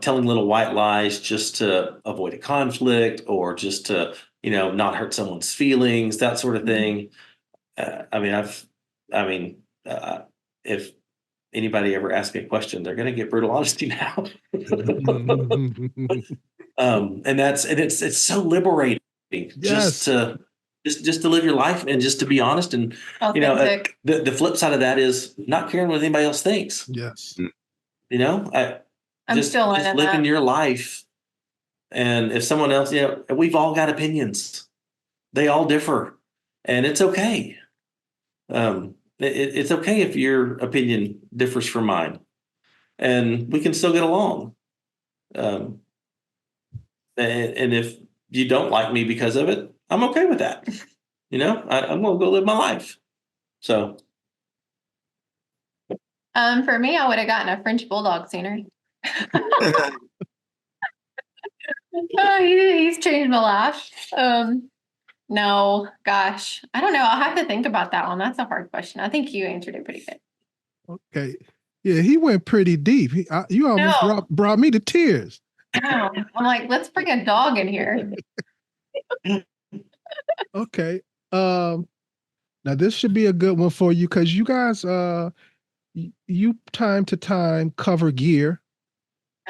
telling little white lies just to avoid a conflict or just to, not hurt someone's feelings, that sort of thing. If anybody ever asks me a question, they're going to get brutal honesty now. And it's so liberating. Yes. Just to live your life and just to be honest. And, the flip side of that is not caring what anybody else thinks. Yes. I'm still just living your life. And if someone else, we've all got opinions. They all differ, and it's okay. It's okay if your opinion differs from mine, and we can still get along. And if you don't like me because of it, I'm okay with that. I'm going to go live my life. So. For me, I would have gotten a French bulldog sooner. He's changed my life. No, gosh, I don't know. I'll have to think about that one. That's a hard question. I think you answered it pretty good. Okay. Yeah, he went pretty deep. You almost No. brought me to tears. No. I'm like, let's bring a dog in here. Okay. Now this should be a good one for you because you guys, you time to time cover gear.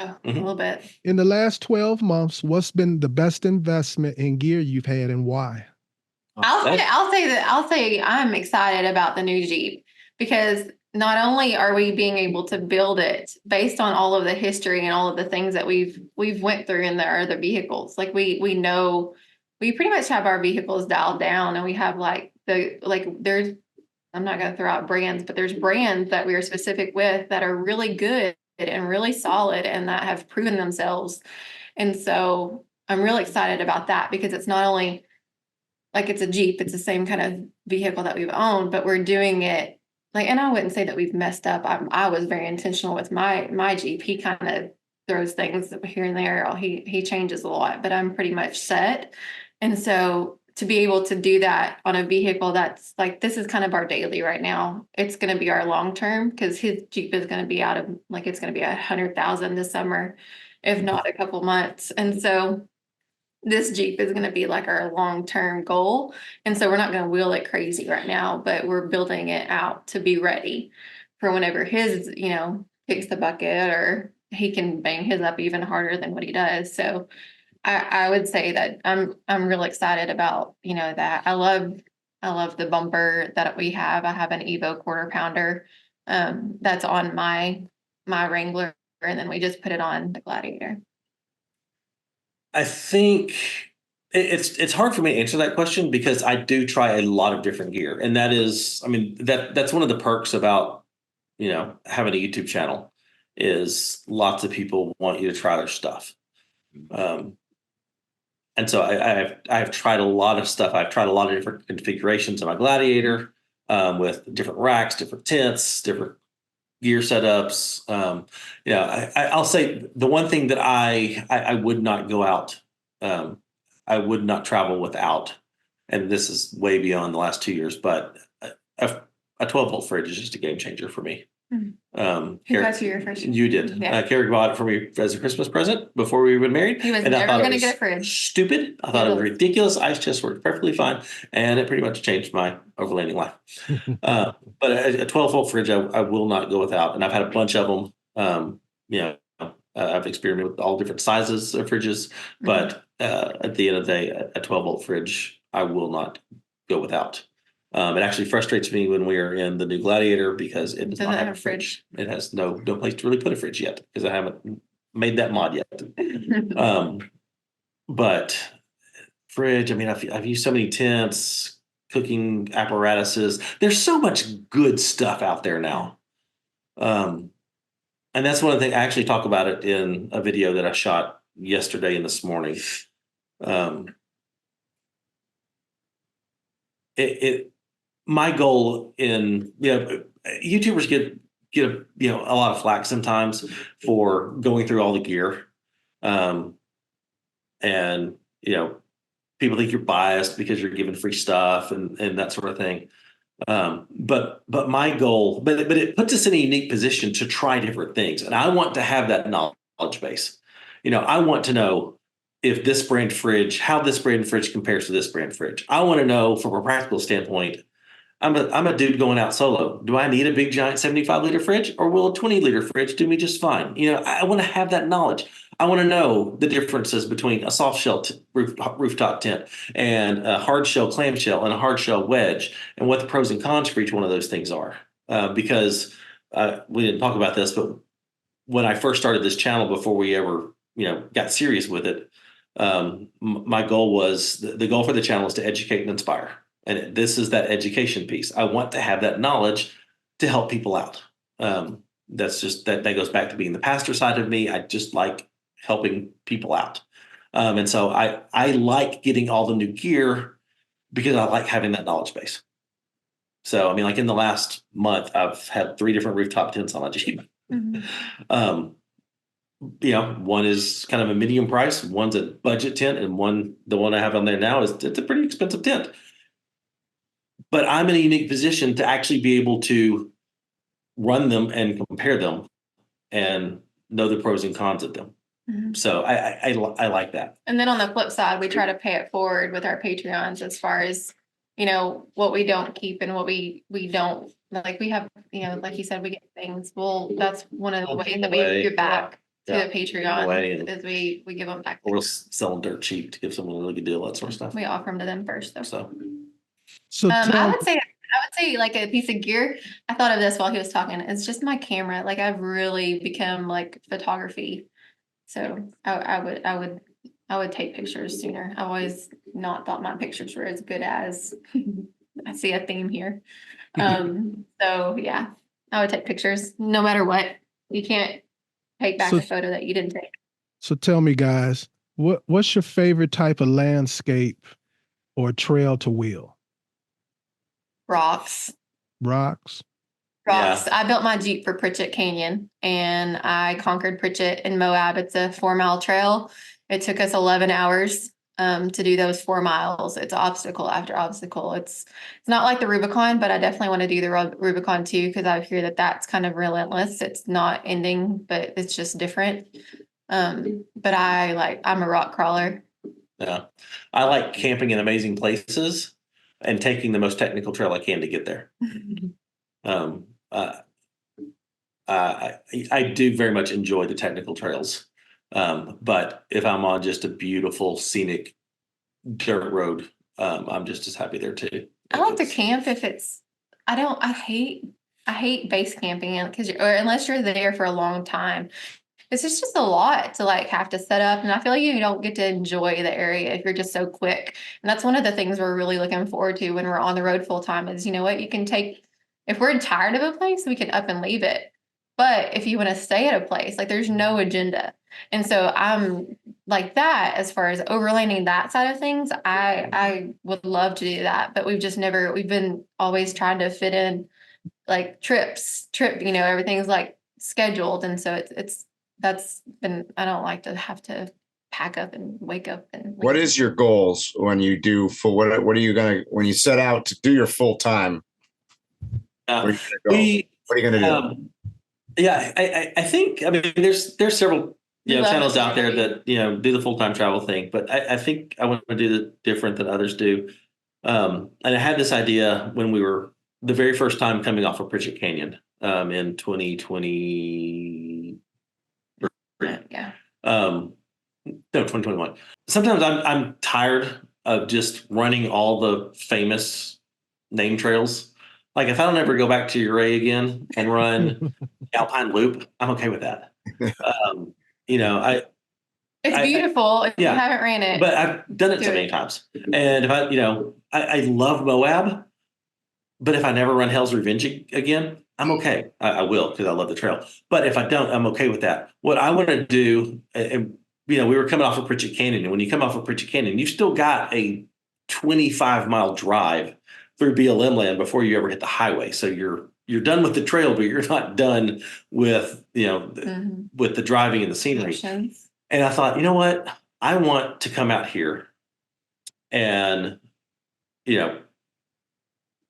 Oh, a little bit. In the last 12 months, what's been the best investment in gear you've had and why? I'll say I'm excited about the new Jeep because not only are we being able to build it based on all of the history and all of the things that we've went through in the other vehicles. Like we know we pretty much have our vehicles dialed down, and we have there's, I'm not going to throw out brands, but there's brands that we are specific with that are really good and really solid and that have proven themselves. And so I'm really excited about that because it's not only like it's a Jeep, it's the same kind of vehicle that we've owned, but we're doing it and I wouldn't say that we've messed up. I was very intentional with my Jeep. He kind of throws things here and there. He changes a lot, but I'm pretty much set. And so to be able to do that on a vehicle that's like, this is kind of our daily right now. It's going to be our long term because his Jeep is going to be it's going to be 100,000 this summer, if not a couple months. And so this Jeep is going to be like our long-term goal. And so we're not going to wheel it crazy right now, but we're building it out to be ready for whenever his, kicks the bucket or he can bang his up even harder than what he does. So I would say that I'm real excited about, that. I love the bumper that we have. I have an Evo quarter pounder that's on my Wrangler, and then we just put it on the Gladiator. I think it's hard for me to answer that question because I do try a lot of different gear. And that is, that's one of the perks about, having a YouTube channel is lots of people want you to try their stuff. And so I've tried a lot of stuff. I've tried a lot of different configurations of my Gladiator with different racks, different tents, different gear setups. I'll say the one thing that I would not go out, I would not travel without, and this is way beyond the last 2 years, but a 12-volt fridge is just a game changer for me. Who got you your first? You did. Yeah. Carrie bought it for me as a Christmas present before we were even married. He was never going to get a fridge. Stupid. I thought it was ridiculous. Ice chests worked perfectly fine, and it pretty much changed my overlanding life. But a 12-volt fridge, I will not go without, and I've had a bunch of them. I've experimented with all different sizes of fridges, but at the end of the day, a 12-volt fridge, I will not go without. It actually frustrates me when we are in the new Gladiator because it does not have a fridge. It has no place to really put a fridge yet because I haven't made that mod yet. But fridge, I've used so many tents, cooking apparatuses. There's so much good stuff out there now. And that's one of the things I actually talk about it in a video that I shot yesterday and this morning. My goal in, YouTubers get a lot of flack sometimes for going through all the gear. And, people think you're biased because you're giving free stuff and that sort of thing. But my goal, but it puts us in a unique position to try different things. And I want to have that knowledge base. I want to know if this brand fridge, how this brand fridge compares to this brand fridge. I want to know from a practical standpoint, I'm a dude going out solo. Do I need a big giant 75-liter fridge or will a 20-liter fridge do me just fine? I want to have that knowledge. I want to know the differences between a soft shell rooftop tent and a hard shell clamshell and a hard shell wedge and what the pros and cons for each one of those things are. Because we didn't talk about this, but when I first started this channel before we ever, got serious with it, my goal was the goal for the channel is to educate and inspire. And this is that education piece. I want to have that knowledge to help people out. That's just that goes back to being the pastor side of me. I just like helping people out. And so I like getting all the new gear because I like having that knowledge base. So, like in the last month, I've had 3 different rooftop tents on my Jeep. Mm-hmm. one is kind of a medium price, one's a budget tent, and the one I have on there now it's a pretty expensive tent. But I'm in a unique position to actually be able to run them and compare them and know the pros and cons of them. Mm-hmm. So I like that. And then on the flip side, we try to pay it forward with our Patreons as far as, what we don't keep and what we don't, like we have, like you said, we get things. Well, that's one of the ways that we give back to the Patreon is we give them back. Or we'll sell them dirt cheap to give someone a really good deal, that sort of stuff. We offer them to them first though. So I would say like a piece of gear. I thought of this while he was talking. It's just my camera. Like I've really become like photography. So I would take pictures sooner. I've always not thought my pictures were as good as I see a theme here. So yeah, I would take pictures no matter what. You can't take back a photo that you didn't take. So tell me guys, what's your favorite type of landscape or trail to wheel? Rocks. Yeah. I built my Jeep for Pritchett Canyon and I conquered Pritchett in Moab. It's a 4-mile trail. It took us 11 hours to do those 4 miles. It's obstacle after obstacle. It's not like the Rubicon, but I definitely want to do the Rubicon too, because I hear that that's kind of relentless. It's not ending, but it's just different. But I'm a rock crawler. Yeah. I like camping in amazing places and taking the most technical trail I can to get there. I do very much enjoy the technical trails. But if I'm on just a beautiful scenic dirt road, I'm just as happy there too. I like to camp if it's, I hate base camping or unless you're there for a long time. It's just a lot to like have to set up. And I feel like you don't get to enjoy the area if you're just so quick. And that's one of the things we're really looking forward to when we're on the road full time is, what you can take, if we're tired of a place, we can up and leave it. But if you want to stay at a place, like there's no agenda. And so I'm like that as far as overlanding that side of things. I would love to do that, but we've been always trying to fit in like everything's like scheduled. And so I don't like to have to pack up and wake up and. What is your goals when you do what are you when you set out to do your full time? What are you going to do? Yeah, I think, there's several, channels out there that, do the full-time travel thing, but I think I want to do it different than others do. And I had this idea when we were the very first time coming off of Pritchett Canyon, in 2020. Yeah. No, 2021. Sometimes I'm tired of just running all the famous name trails. Like if I don't ever go back to Uray again and run Alpine Loop, I'm okay with that. It's beautiful if you haven't ran it. But I've done it so many times. And if I love Moab, but if I never run Hell's Revenge again, I'm okay. I will because I love the trail. But if I don't, I'm okay with that. What I want to do, and we were coming off of Pritchett Canyon, and when you come off of Pritchett Canyon, you've still got a 25-mile drive through BLM land before you ever hit the highway. So you're done with the trail, but you're not done with with the driving and the scenery. Emotions. And I thought, you know what? I want to come out here and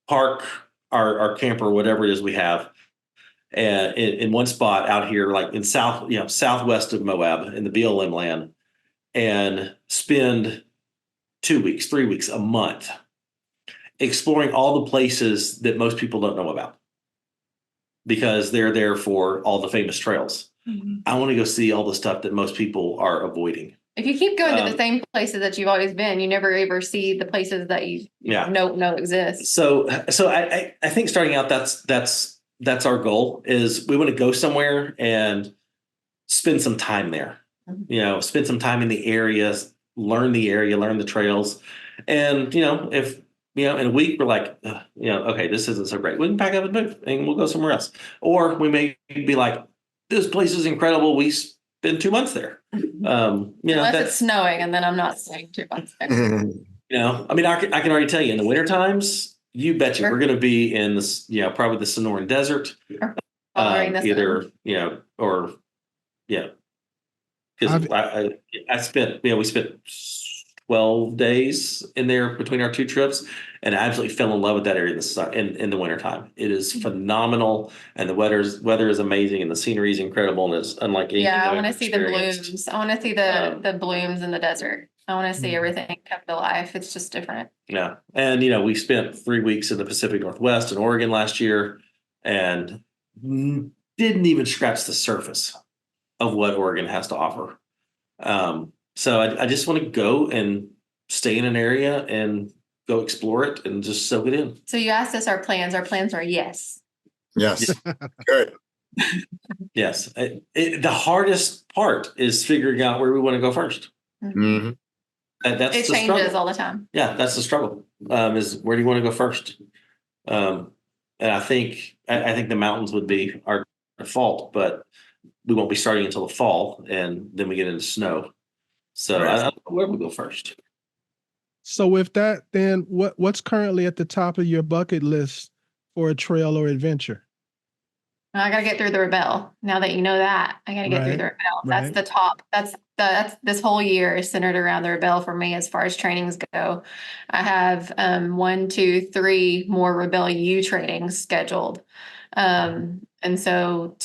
park our camper, whatever it is we have, and in one spot out here, like in southwest of Moab in the BLM land, and spend 2 weeks, 3 weeks, a month exploring all the places that most people don't know about because they're there for all the famous trails. Mm-hmm. I want to go see all the stuff that most people are avoiding. If you keep going to the same places that you've always been, you never ever see the places that you know exist. So I think starting out, that's our goal is we want to go somewhere and spend some time there, spend some time in the areas, learn the trails. And, if, in a week we're like, okay, this isn't so great. We can pack up and move and we'll go somewhere else. Or we may be like, this place is incredible. We spend 2 months there. Unless it's snowing, and then I'm not staying 2 months there. I can already tell you in the winter times, you betcha we're going to be in this, probably the Sonoran Desert, because I spent, we spent 12 days in there between our two trips, and I absolutely fell in love with that area in the wintertime. It is phenomenal, and the weather is amazing, and the scenery is incredible, and it's unlike anything Yeah, I I've want to ever see the experienced. blooms. I want to see the blooms in the desert. I want to see everything come to life. It's just different. Yeah. And, we spent 3 weeks in the Pacific Northwest in Oregon last year and didn't even scratch the surface of what Oregon has to offer. So I just want to go and stay in an area and go explore it and just soak it in. So you asked us our plans. Our plans are yes. Yes. Good. Yes. The hardest part is figuring out where we want to go first. Mm-hmm. That's It the changes struggle. all the time. Yeah, that's the struggle. Is where do you want to go first? And I think the mountains would be our default, but we won't be starting until the fall, and then we get into snow. So Right. I don't know where we go first. So with that, then what's currently at the top of your bucket list for a trail or adventure? I got to get through the Rebelle. Now that you know that, I got to get through the Rebelle. That's Right. the top. That's this whole year is centered around the Rebelle for me as far as trainings go. I have 1, 2, 3 more Rebelle U trainings scheduled. And so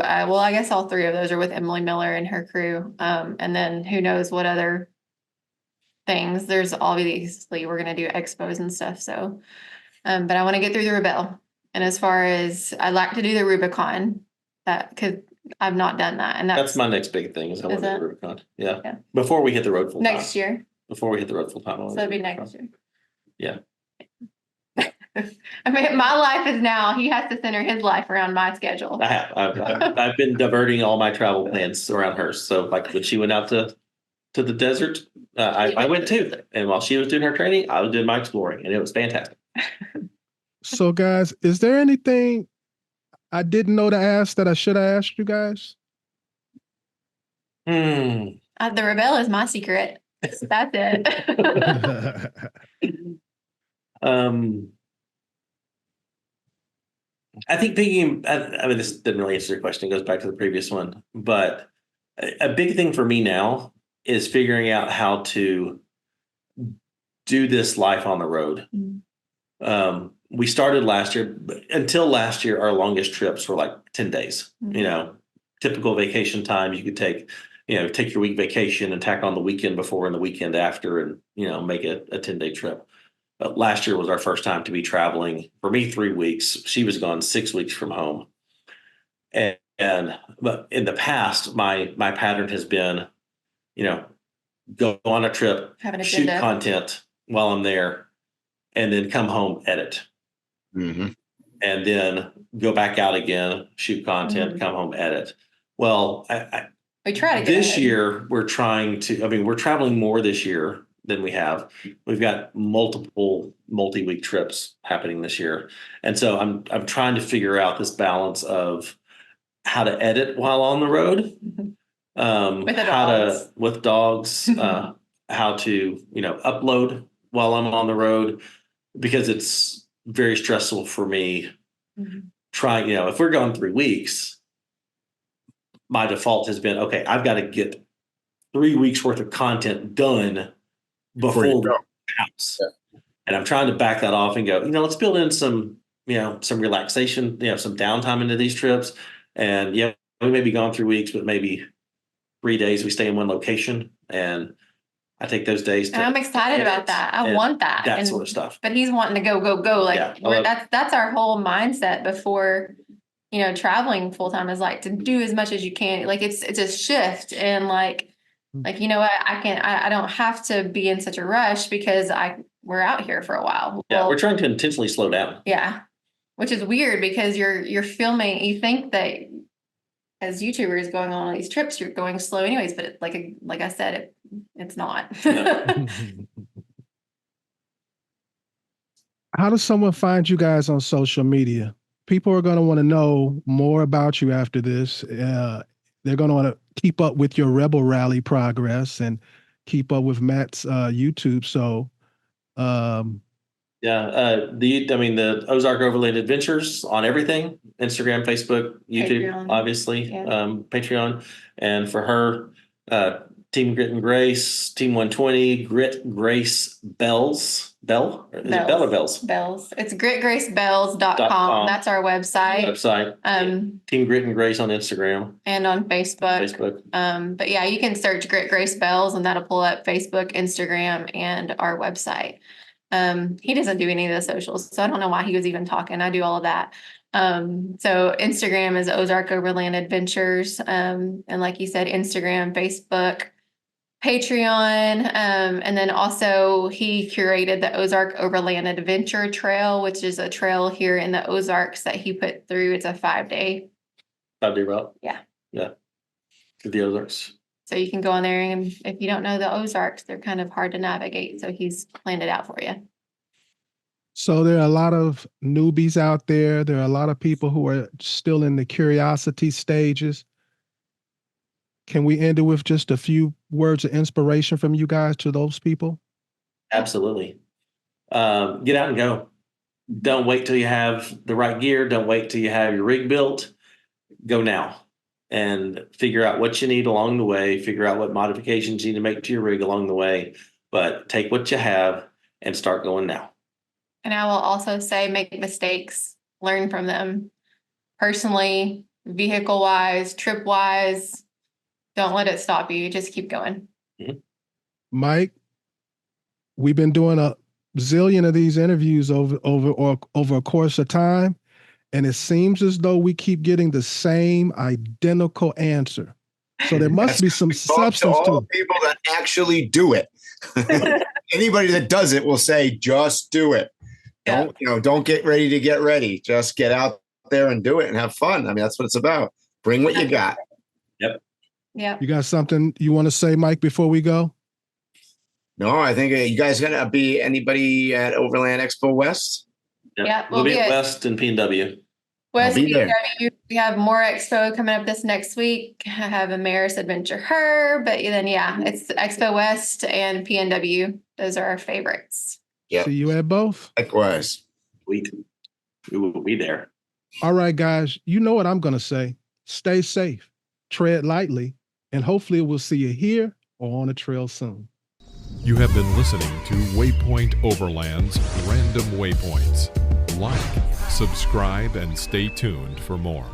I guess all 3 of those are with Emily Miller and her crew. And then who knows what other things. There's obviously we're going to do expos and stuff. So, but I want to get through the Rebelle. And as far as I'd like to do the Rubicon, because I've not done that, and That's my next big thing. I want to do it? the Rubicon. Yeah. Yeah. Before we hit the road full time. next year. Before we hit the road full time. So it'd be next year. Yeah. I mean, my life is now. He has to center his life around my schedule. I have. I've been diverting all my travel plans around hers. So like when she went out to the desert, I went too. And while she was doing her training, I was doing my exploring, and it was fantastic. So guys, is there anything I didn't know to ask that I should have asked you guys? The Rebelle is my secret. That's it. I think I mean, this didn't really answer your question. It goes back to the previous one, but a big thing for me now is figuring out how to do this life on the road. We started last year, but until last year, our longest trips were like 10 days, typical vacation time. You could take your week vacation and tack on the weekend before and the weekend after and, make it a 10-day trip. But last year was our first time to be traveling. For me, 3 weeks. She was gone 6 weeks from home. But in the past, my pattern has been, go on a trip, shoot content while I'm there, and then come home, edit. Mm-hmm. And then go back out again, shoot content, come home, edit. Well, we try to get this ahead. year we're traveling more this year than we have. We've got multiple multi-week trips happening this year. And so I'm trying to figure out this balance of how to edit while on the road. With dogs, how to, upload while I'm on the road, because it's very stressful for me trying, if we're going 3 weeks, my default has been, okay, I've got to get 3 weeks worth of content done before the house. Yeah. And I'm trying to back that off and go, let's build in some relaxation, some downtime into these trips. And we may be gone 3 weeks, but maybe 3 days we stay in one location, and I take those days. And I'm excited about that. I want that. Sort of stuff. But he's wanting to go. Like that's our whole mindset before, traveling full time is like to do as much as you can. Like it's a shift, and like I don't have to be in such a rush because we're out here for a while. Yeah, we're trying to intentionally slow down. Yeah, which is weird because you're filming. You think that as YouTubers going on these trips, you're going slow anyways, but like I said, it's not. No. How does someone find you guys on social media? People are going to want to know more about you after this. They're going to want to keep up with your Rebel Rally progress and keep up with Matt's YouTube. So, the Ozark Overland Adventures on everything: Instagram, Facebook, YouTube, Patreon. obviously, Patreon. And for her, Team Grit and Grace, Team 120, Grit Grace Bells. Bell? Is it Bell or Bells? Bells. It's gritgracebells.com. .com. That's our website. Team Grit and Grace on Instagram. And on Facebook. But yeah, you can search Grit Grace Bells and that'll pull up Facebook, Instagram, and our website. He doesn't do any of the socials, so I don't know why he was even talking. I do all of that. So Instagram is Ozark Overland Adventures. And like you said, Instagram, Facebook, Patreon. And then also he curated the Ozark Overland Adventure Trail, which is a trail here in the Ozarks that he put through. It's a 5-day. 5-day route. Yeah. Yeah. To the Ozarks. So you can go on there, and if you don't know the Ozarks, they're kind of hard to navigate. So he's planned it out for you. So there are a lot of newbies out there. There are a lot of people who are still in the curiosity stages. Can we end it with just a few words of inspiration from you guys to those people? Absolutely. Get out and go. Don't wait till you have the right gear. Don't wait till you have your rig built. Go now and figure out what you need along the way. Figure out what modifications you need to make to your rig along the way. But take what you have and start going now. And I will also say, make mistakes, learn from them. Personally, vehicle-wise, trip-wise, don't let it stop you. Just keep going. Mm-hmm. Mike, we've been doing a zillion of these interviews over a course of time, and it seems as though we keep getting the same identical answer. So there must be some substance to it. People that actually do it. Anybody that does it will say, just do it. Yeah. Don't get ready to get ready. Just get out there and do it and have fun. I mean, that's what it's about. Bring what you got. Yep. Yeah. You got something you want to say, Mike, before we go? No, I think you guys gonna be anybody at Overland Expo West? Yep. Yeah, We'll be at at West and P&W. West I'll be there. PW. We have more expo coming up this next week. I have a Maris Adventure Her, but then it's Expo West and PNW. Those are our favorites. Yeah. See you at both. Likewise. We will be there. All right, guys. You know what I'm going to say. Stay safe, tread lightly, and hopefully we'll see you here or on the trail soon. You have been listening to Waypoint Overland's Random Waypoints. Like, subscribe, and stay tuned for more.